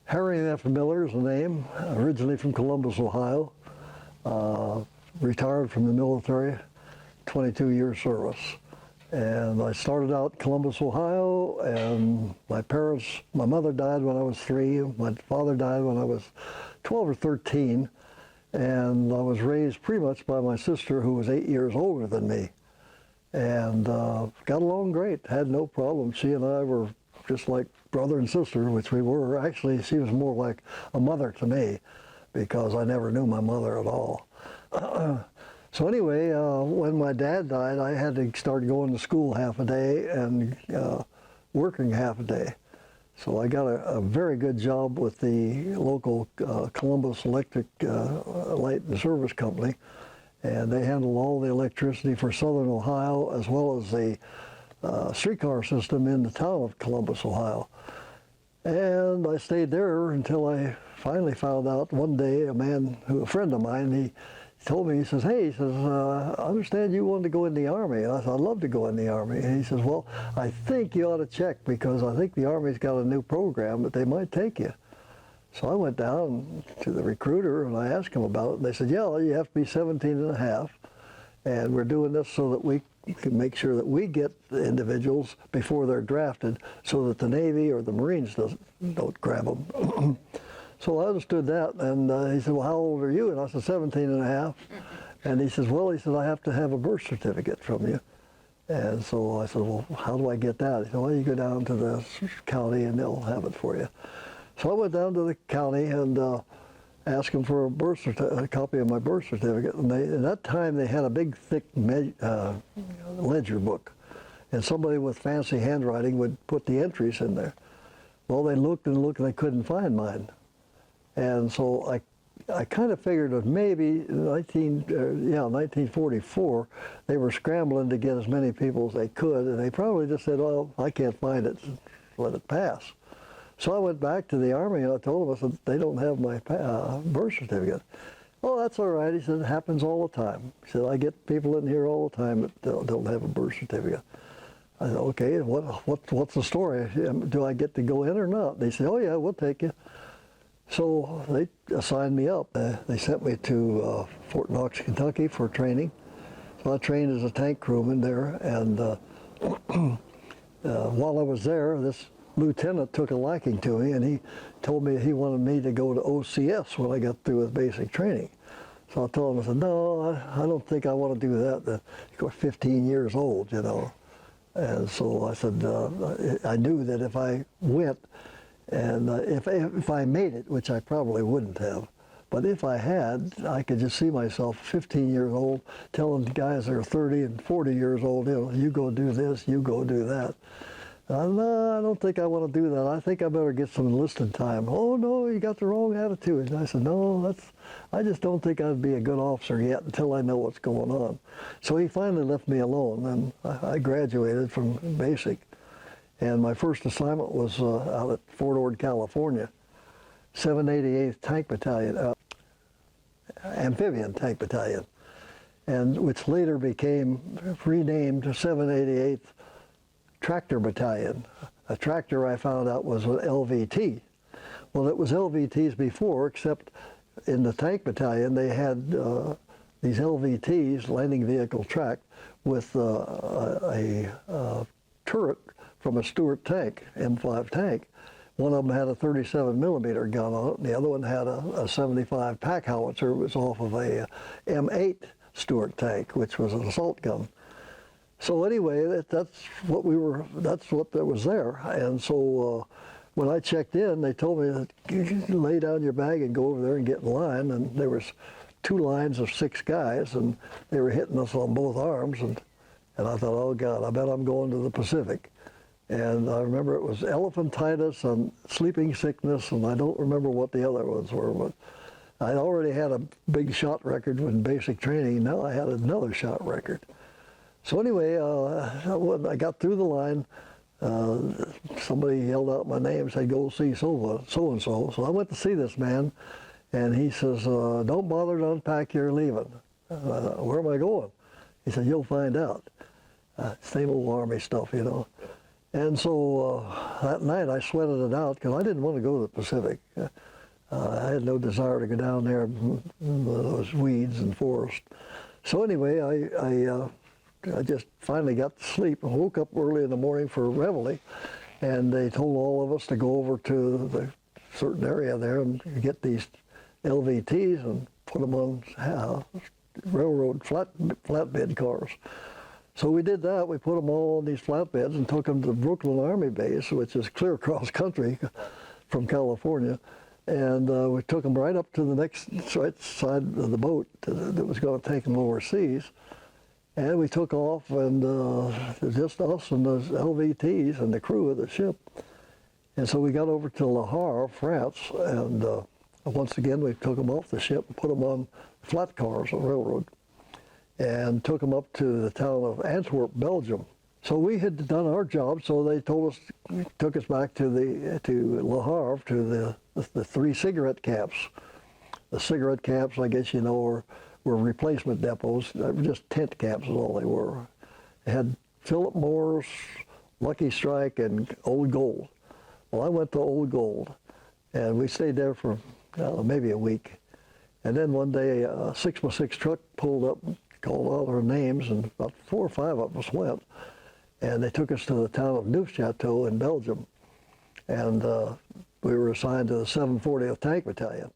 Harry F. Miller is the name, originally from Columbus, Ohio. Retired from the military, 22 years service. And I started out Columbus, Ohio, and my mother died when I was 3, my father died when I was 12 or 13, and I was raised pretty much by my sister, who was 8 years older than me. And got along great, had no problem. She and I were just like brother and sister, which we were. Actually, she was more like a mother to me, because I never knew my mother at all. So anyway, when my dad died, I had to start going to school half a day and working half a day. So I got a very good job with the local Columbus Electric Light and Service Company, and they handled all the electricity for Southern Ohio, as well as the streetcar system in the town of Columbus, Ohio. And I stayed there until I finally found out one day, a friend of mine, he told me, he says, hey, he says, I understand you wanted to go in the Army. And I said, I'd love to go in the Army. And he says, well, I think you ought to check, because I think the Army's got a new program that they might take you. So I went down to the recruiter and I asked him about it. And they said, yeah, you have to be 17 and a half. And we're doing this so that we can make sure that we get the individuals before they're drafted, so that the Navy or the Marines don't grab them. So I understood that, and he said, well, how old are you? And I said, 17 and a half. And he says, well, he said, I have to have a birth certificate from you. And so I said, well, how do I get that? He said, well, you go down to the county and they'll have it for you. So I went down to the county and asked them for a copy of my birth certificate. And at that time, they had a big, thick ledger book. And somebody with fancy handwriting would put the entries in there. Well, they looked and looked and they couldn't find mine. And so I kind of figured that maybe 1944, they were scrambling to get as many people as they could, and they probably just said, well, I can't find it, let it pass. So I went back to the Army and I told them, I said, they don't have my birth certificate. Oh, that's all right. He said, it happens all the time. He said, I get people in here all the time that don't have a birth certificate. I said, okay, what's the story? Do I get to go in or not? They said, oh yeah, we'll take you. So they assigned me up. They sent me to Fort Knox, Kentucky for training. So I trained as a tank crewman there, and while I was there, this lieutenant took a liking to me, and he told me he wanted me to go to OCS when I got through with basic training. So I told him, I said, no, I don't think I want to do that. Of course, 15 years old, you know. And so I said, I knew that if I went, and if I made it, which I probably wouldn't have, but if I had, I could just see myself 15 years old telling guys that are 30 and 40 years old, you know, you go do this, you go do that. No, I don't think I want to do that. I think I better get some enlisted time. Oh no, you got the wrong attitude. And I said, no, I just don't think I'd be a good officer yet until I know what's going on. So he finally left me alone, and I graduated from basic. And my first assignment was out at Fort Ord, California, 788th Tank Battalion, Amphibian Tank Battalion, and which later became renamed 788th Tractor Battalion. A tractor, I found out, was an LVT. Well, it was LVTs before, except in the Tank Battalion they had these LVTs, landing vehicle tracked, with a turret from a Stuart tank, M5 tank. One of them had a 37 millimeter gun on it, and the other one had a 75 pack howitzer. It was off of a M8 Stuart tank, which was an assault gun. So anyway, that's what was there. And so when I checked in, they told me that you lay down your bag and go over there and get in line. And there was 2 lines of 6 guys, and they were hitting us on both arms. And I thought, oh God, I bet I'm going to the Pacific. And I remember it was elephantitis and sleeping sickness, and I don't remember what the other ones were, but I already had a big shot record in basic training. Now I had another shot record. So anyway, when I got through the line, somebody yelled out my name, said, go see so-and-so. So I went to see this man, and he says, don't bother to unpack, you're leaving. Where am I going? He said, you'll find out. Same old Army stuff, you know. And so that night I sweated it out because I didn't want to go to the Pacific. I had no desire to go down there in those weeds and forest. So anyway, I just finally got to sleep and woke up early in the morning for reveille, and they told all of us to go over to the certain area there and get these LVTs and put them on railroad flatbed cars. So we did that. We put them all on these flatbeds and took them to Brooklyn Army Base, which is clear across country from California. And we took them right up to the next right side of the boat that was going to take them overseas. And we took off, and just us and those LVTs and the crew of the ship. And so we got over to Le Havre, France, and once again we took them off the ship and put them on flat cars on railroad, and took them up to the town of Antwerp, Belgium. So we had done our job, so they took us back to Le Havre, to the 3 cigarette camps. The cigarette camps, I guess you know, were replacement depots. They were just tent camps is all they were. They had Philip Morris, Lucky Strike, and Old Gold. Well, I went to Old Gold, and we stayed there for maybe a week. And then one day, a 6x6 truck pulled up, called all our names, and about 4 or 5 of us went. And they took us to the town of Neufchâteau in Belgium. And we were assigned to the 740th Tank Battalion.